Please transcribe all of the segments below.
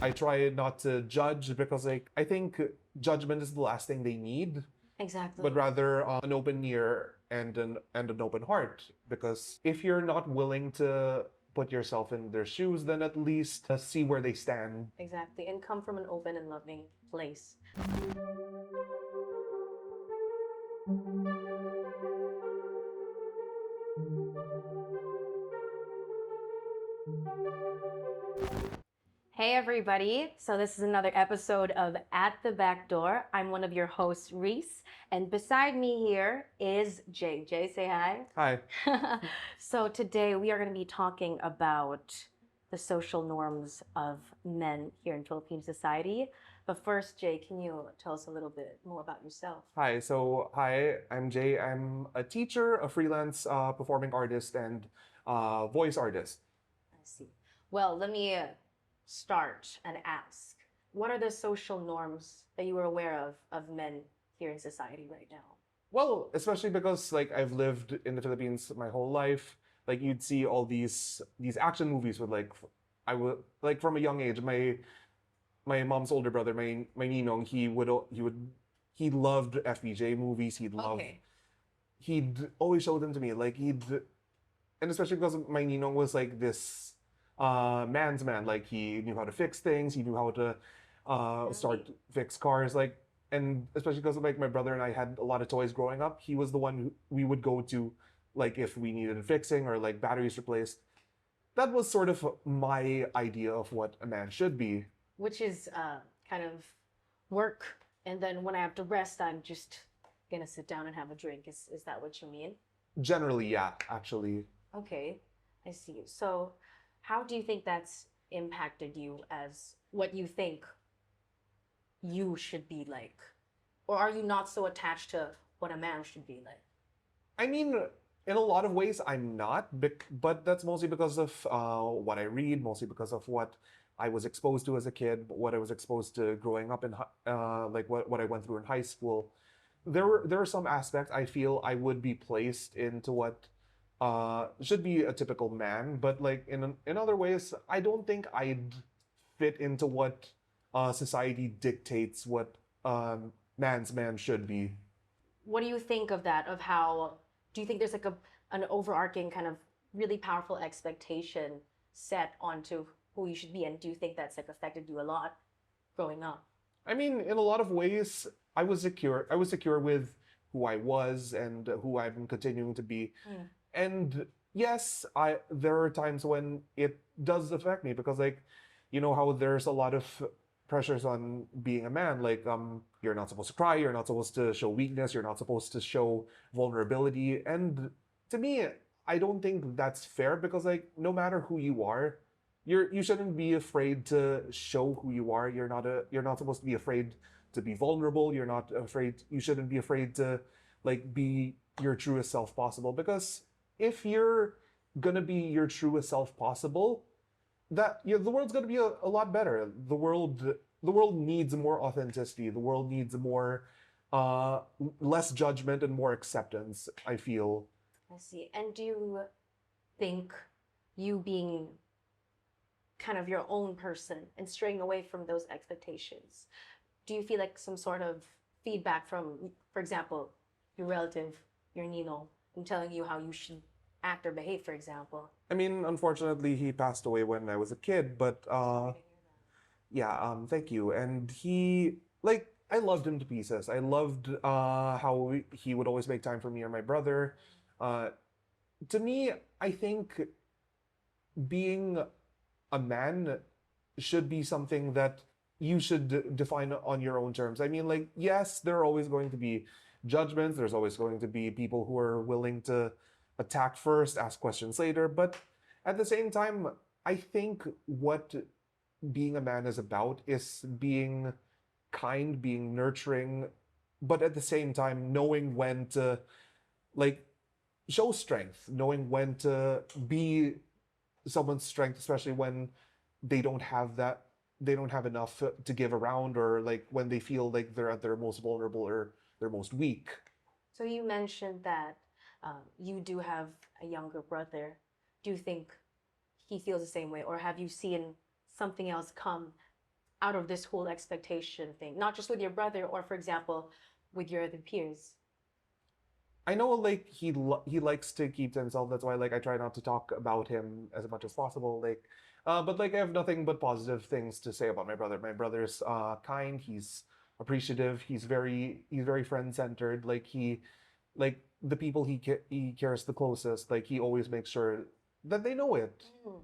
I try not to judge because like I think judgment is the last thing they need, Exactly. but rather an open ear and an open heart. Because if you're not willing to put yourself in their shoes, then at least see where they stand. Exactly. And come from an open and loving place. Hey, everybody. So, this is another episode of At the Backdoor. I'm one of your hosts, Reese. And beside me here is Jay. Jay, say hi. Hi. So, today we are going to be talking about the social norms of men here in Philippine society. But first, Jay, can you tell us a little bit more about yourself? Hi, I'm Jay. I'm a teacher, a freelance performing artist, and voice artist. I see. Well, let me start and ask, what are the social norms that you are aware of men here in society right now? Well, especially because like I've lived in the Philippines my whole life. Like you'd see all these action movies with like I would like from a young age. My mom's older brother, my ninong, he loved FBJ movies. Okay. He'd always show them to me. And especially because my ninong was like this man's man. Like he knew how to fix things. He knew how to start fix cars. Like and especially because like my brother and I had a lot of toys growing up. He was the one who we would go to, like if we needed fixing or like batteries replaced. That was sort of my idea of what a man should be. Which is kind of work, and then when I have to rest, I'm just gonna sit down and have a drink. Is that what you mean? Generally, yeah, actually. Okay, I see. So, how do you think that's impacted you as what you think you should be like? Or are you not so attached to what a man should be like? I mean, in a lot of ways, I'm not, but that's mostly because of what I read, mostly because of what I was exposed to as a kid, what I was exposed to growing up in, like what I went through in high school. There are some aspects I feel I would be placed into what should be a typical man, but like in other ways, I don't think I'd fit into what society dictates what man's man should be. What do you think of that? Of how do you think there's like an overarching kind of really powerful expectation set onto who you should be, and do you think that's like affected you a lot growing up? I mean, in a lot of ways, I was secure. I was secure with who I was and who I'm continuing to be. And yes, I there are times when it does affect me because, like, you know how there's a lot of pressures on being a man. Like, you're not supposed to cry. You're not supposed to show weakness. You're not supposed to show vulnerability. And to me, I don't think that's fair because, like, no matter who you are, you shouldn't be afraid to show who you are. You're not supposed to be afraid to be vulnerable. You shouldn't be afraid to like be your truest self possible because if you're gonna be your truest self possible, that yeah, the world's gonna be a lot better. The world needs more authenticity. The world needs more less judgment and more acceptance, I feel. I see. And do you think you being kind of your own person and straying away from those expectations, do you feel like some sort of feedback from, for example, your relative, your Nino, and telling you how you should act or behave, for example? I mean, unfortunately, he passed away when I was a kid, but yeah, thank you. And he, like, I loved him to pieces. I loved how he would always make time for me or my brother. Uh, to me, I think being a man should be something that you should define on your own terms. I mean, like, yes, there are always going to be judgments. There's always going to be people who are willing to attack first, ask questions later. But at the same time, I think what being a man is about is being kind, being nurturing, but at the same time, knowing when to, like, show strength, knowing when to be someone's strength, especially when they don't have that, they don't have enough to give around, or like when they feel like they're at their most vulnerable or their most weak. So you mentioned that you do have a younger brother. Do you think he feels the same way, or have you seen something else come out of this whole expectation thing, not just with your brother or, for example, with your other peers? I know like he likes to keep to himself. That's why like I try not to talk about him as much as possible. But like I have nothing but positive things to say about my brother. My brother's kind. He's appreciative. He's very friend centered. Like the people he cares the closest. Like he always makes sure that they know it. Mm.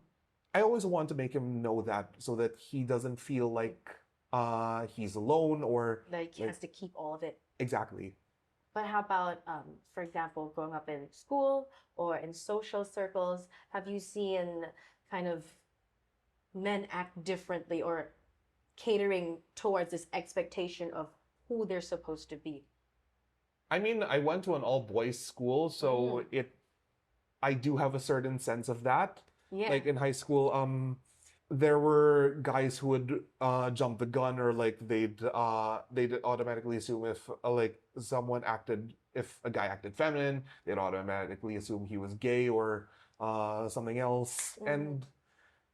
I always want to make him know that so that he doesn't feel like he's alone or Like he like has to keep all of it. exactly. But how about, for example, growing up in school or in social circles, have you seen kind of men act differently or catering towards this expectation of who they're supposed to be? I mean, I went to an all boys school, so Mm, it I do have a certain sense of that. yeah. Like in high school, there were guys who would jump the gun or like they'd automatically assume if a guy acted feminine, they'd automatically assume he was gay or something else. Mm, And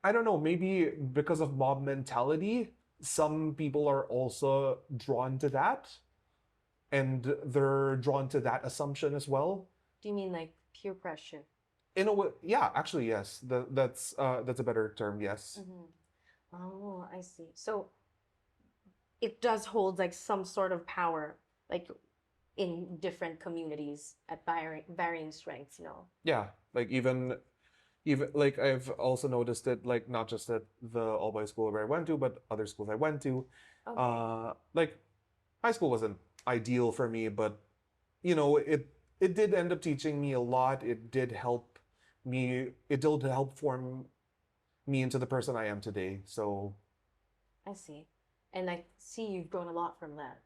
I don't know, maybe because of mob mentality, some people are also drawn to that and they're drawn to that assumption as well. do you mean like peer pressure? In a way, yeah, actually, yes. That's a better term. Yes, Hmm. Oh, I see. So it does hold like some sort of power, like in different communities at varying strengths, you know? yeah. Like even like I've also noticed it like not just at the all boys school where I went to, but other schools I went to. Okay. Like high school wasn't ideal for me, but you know it did end up teaching me a lot. It did help me. It did help form me into the person I am today. So I see. And I see you've grown a lot from that,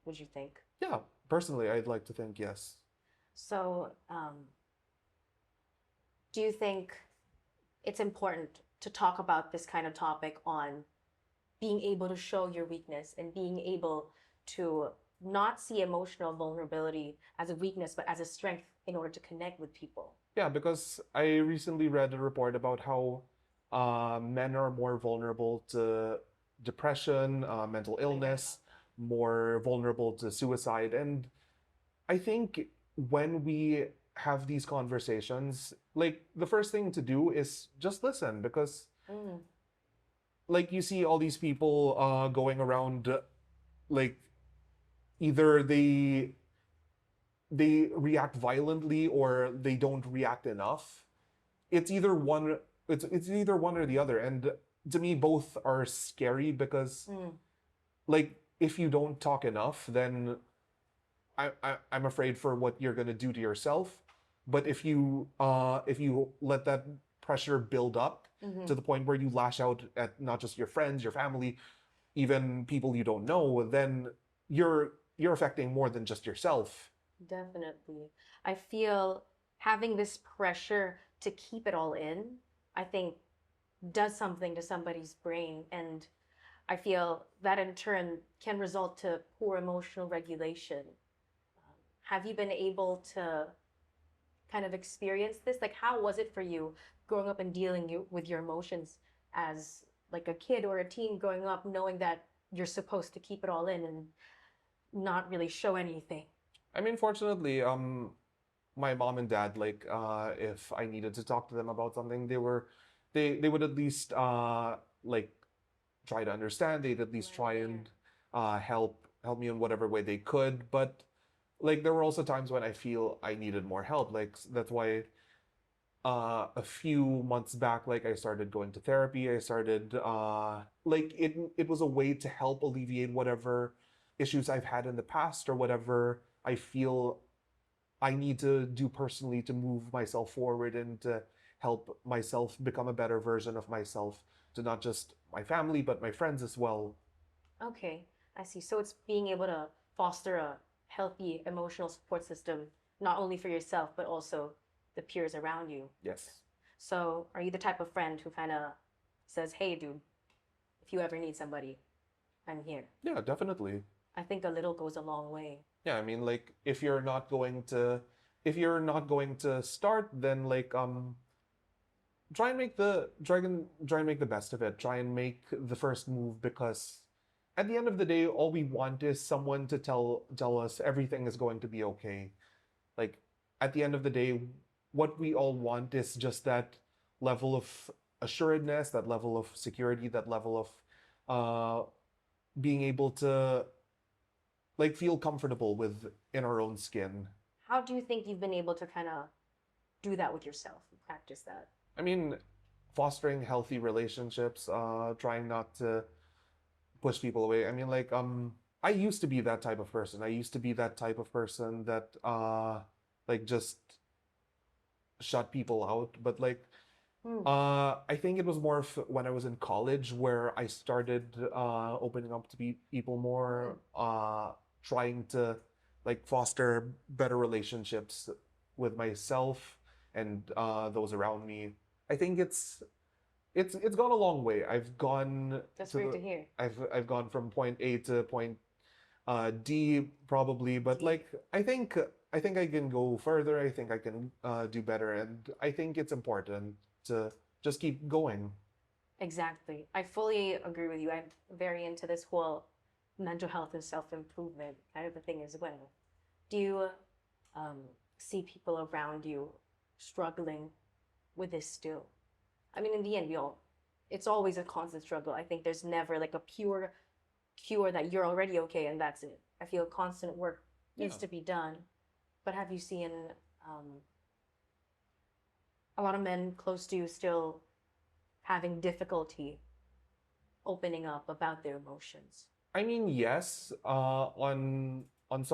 would you think? yeah, personally, I'd like to think yes. So, do you think it's important to talk about this kind of topic on being able to show your weakness and being able to not see emotional vulnerability as a weakness, but as a strength in order to connect with people? Yeah, because I recently read a report about how men are more vulnerable to depression, mental I read illness, about that. more vulnerable to suicide. And I think when we have these conversations, like the first thing to do is just listen because Mm, like you see all these people going around like either they react violently or they don't react enough. It's either one it's either one or the other, and to me both are scary because mm, like if you don't talk enough then I'm afraid for what you're going to do to yourself. But if you let that pressure build up hmm. to the point where you lash out at not just your friends, your family, even people you don't know, then you're affecting more than just yourself. Definitely. I feel having this pressure to keep it all in, I think does something to somebody's brain. And I feel that in turn can result to poor emotional regulation. Have you been able to kind of experience this? Like, how was it for you growing up and dealing with your emotions as like a kid or a teen growing up, knowing that you're supposed to keep it all in and not really show anything? I mean, fortunately, my mom and dad, like, if I needed to talk to them about something, they would at least like try to understand. They'd at least Right try there. and help me in whatever way they could. But like, there were also times when I feel I needed more help. Like, that's why a few months back, like I started going to therapy. I started like it was a way to help alleviate whatever issues I've had in the past or whatever I feel I need to do personally to move myself forward and to help myself become a better version of myself to not just my family but my friends as well. Okay, I see. So it's being able to foster a healthy emotional support system, not only for yourself, but also the peers around you. Yes. So are you the type of friend who kind of says, hey, dude, if you ever need somebody, I'm here? Yeah, definitely. I think a little goes a long way. Yeah, I mean like if you're not going to start then like try and make the best of it. Try and make the first move, because at the end of the day, all we want is someone to tell us everything is going to be okay. Like, at the end of the day, what we all want is just that level of assuredness, that level of security, that level of uh being able to like feel comfortable with in our own skin. How do you think you've been able to kind of do that with yourself and practice that? I mean, fostering healthy relationships, trying not to push people away. I mean, like, I used to be that type of person. I used to be that type of person that like just shut people out. But like, Hmm. I think it was more of when I was in college where I started opening up to people more, trying to like foster better relationships with myself and those around me. I think it's gone a long way. That's great to hear. I've gone from point A to point D probably, but D. like I think I can go further. I think I can do better, and I think it's important to just keep going. Exactly. I fully agree with you. I'm very into this whole mental health and self-improvement kind of a thing as well. Do you um, see people around you struggling with this still? I mean, in the end, it's always a constant struggle. I think there's never like a pure cure that you're already okay and that's it. I feel constant work needs Yeah. to be done. But have you seen um, a lot of men close to you still having difficulty opening up about their emotions? I mean, yes, on in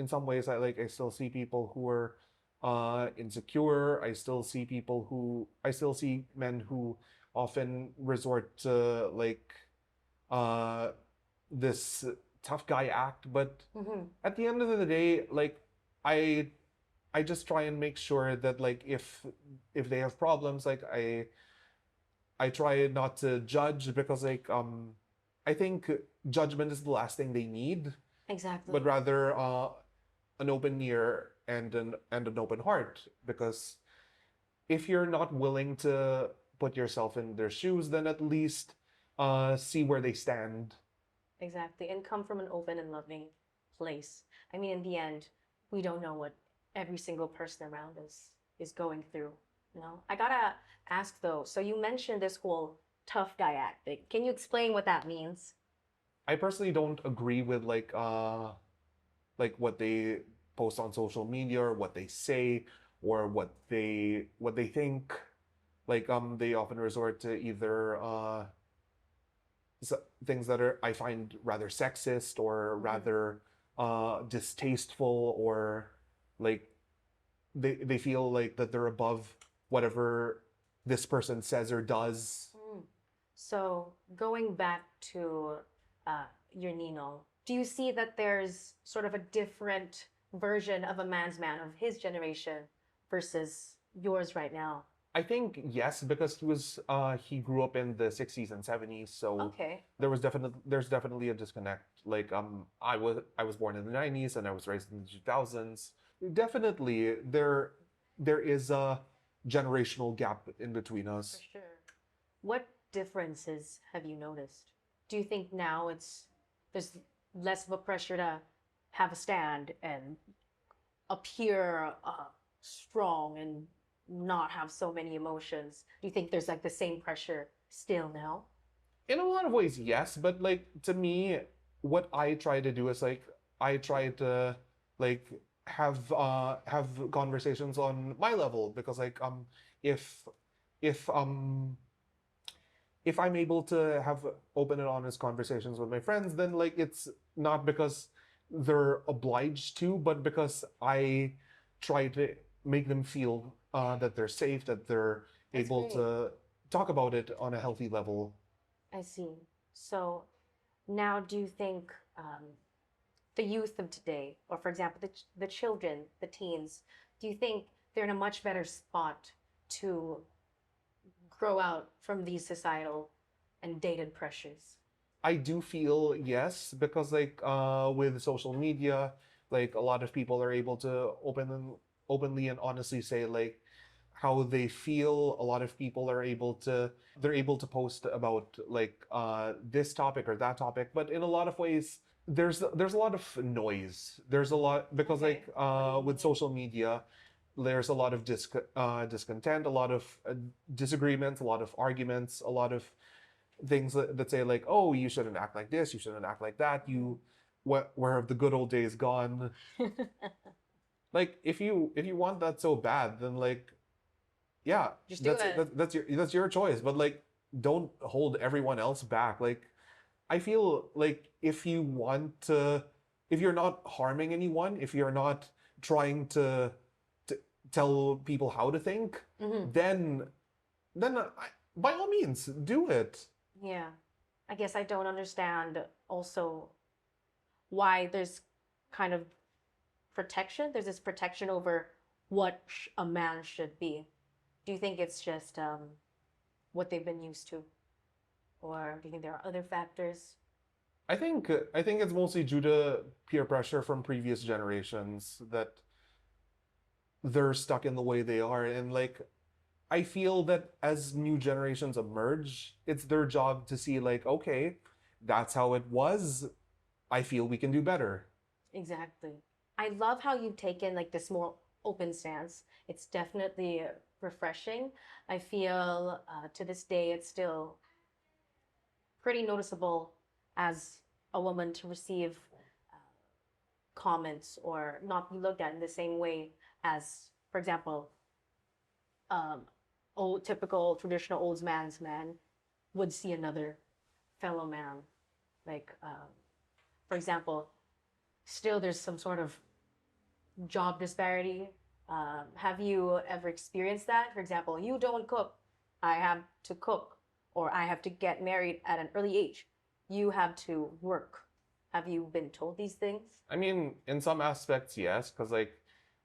some ways I still see people who are insecure. I still see men who often resort to like uh this tough guy act, but Mm-hmm. at the end of the day, like I I just try and make sure that like if they have problems, like I try not to judge, because like I think judgment is the last thing they need, but Exactly. rather an open ear and an open heart, because if you're not willing to put yourself in their shoes, then at least see where they stand. Exactly. And come from an open and loving place. I mean, in the end, we don't know what every single person around us is going through. You know, I gotta ask though. So you mentioned this whole tough guy acting. Can you explain what that means? I personally don't agree with like what they post on social media, or what they say, or what they think. Like they often resort to either things that are I find rather sexist, or Mm-hmm. rather distasteful, or like they feel like that they're above whatever this person says or does. Mm. So going back to uh, your Nino, do you see that there's sort of a different version of a man's man of his generation versus yours right now? I think yes, because he grew up in the 60s and 70s, so Okay. there's definitely a disconnect. Like I was born in the 90s and I was raised in the 2000s. Definitely there is a generational gap in between For us. sure. What differences have you noticed? Do you think now there's less of a pressure to have a stand and appear strong and not have so many emotions? Do you think there's like the same pressure still now? In a lot of ways, yes, but like to me, what I try to do is like I try to like have conversations on my level, because like if if if I'm able to have open and honest conversations with my friends, then like it's not because they're obliged to, but because I try to make them feel that they're safe, that they're That's able great. to talk about it on a healthy level. I see. So now, do you think the youth of today, or for example, the children, the teens, do you think they're in a much better spot to grow out from these societal and dated pressures? I do feel yes, because like with social media, like a lot of people are able to openly and honestly say like how they feel. A lot of people are able to they're able to post about like this topic or that topic, but in a lot of ways there's a lot of noise. There's a lot because Okay. like What do you with mean? social media, there's a lot of discontent, a lot of disagreements, a lot of arguments, a lot of things that say like, oh, you shouldn't act like this, you shouldn't act like that. Where have the good old days gone? Like if you want that so bad, then like yeah, Just do it. that's your choice. But like don't hold everyone else back. Like I feel like if you're not harming anyone, if you're not trying to tell people how to think, Hmm. then by all means do it. Yeah. I guess I don't understand also why there's kind of protection. There's this protection over what a man should be. Do you think it's just what they've been used to? Or do you think there are other factors? I think it's mostly due to peer pressure from previous generations that they're stuck in the way they are, and like I feel that as new generations emerge, it's their job to see like, okay, that's how it was. I feel we can do better. Exactly. I love how you've taken like this more open stance. It's definitely refreshing. I feel to this day it's still pretty noticeable as a woman to receive uh, comments or not be looked at in the same way as, for example, um, old typical traditional old man's man would see another fellow man. Like, for example, still there's some sort of job disparity. Have you ever experienced that? For example, you don't cook, I have to cook, or I have to get married at an early age. You have to work. Have you been told these things? I mean, in some aspects, yes, because like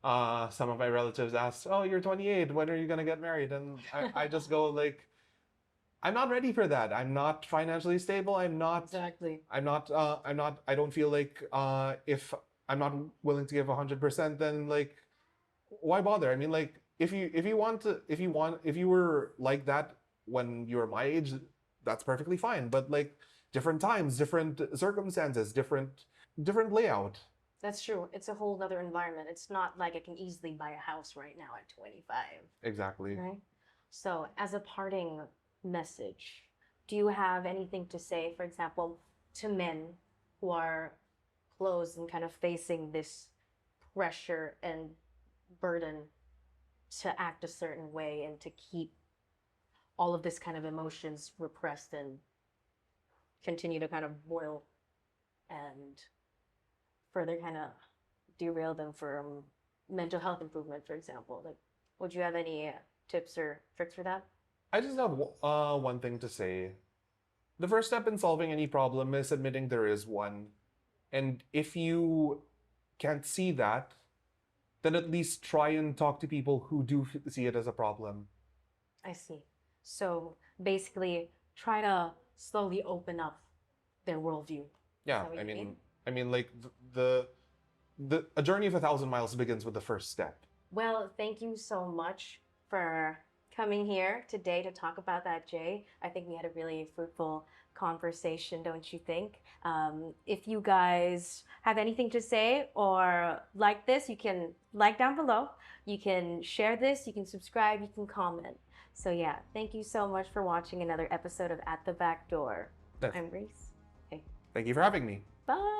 some of my relatives asked, "Oh, you're 28. When are you gonna get married?" And I just go like, "I'm not ready for that. I'm not financially stable. Exactly. I'm not. I don't feel like if I'm not willing to give 100%, then like why bother? I mean, like if you want to if you were like that when you were my age, that's perfectly fine. But like different times, different circumstances, different layout. That's true. It's a whole other environment. It's not like I can easily buy a house right now at 25, Exactly. right? So, as a parting message, do you have anything to say, for example, to men who are closed and kind of facing this pressure and burden to act a certain way and to keep all of this kind of emotions repressed and continue to kind of boil and further kind of derail them from mental health improvement, for example? Like, would you have any tips or tricks for that? I just have one thing to say. The first step in solving any problem is admitting there is one. And if you can't see that, then at least try and talk to people who do see it as a problem. I see. So basically, try to slowly open up their worldview. Is Yeah, that what you mean? I mean, like the a journey of 1,000 miles begins with the first step. Well, thank you so much for coming here today to talk about that, Jay. I think we had a really fruitful conversation, don't you think? If you guys have anything to say or like this, you can like down below. You can share this, you can subscribe, you can comment. So, yeah, thank you so much for watching another episode of At the Back Door. Yes. I'm Reese. Okay, Thank you for having me. bye.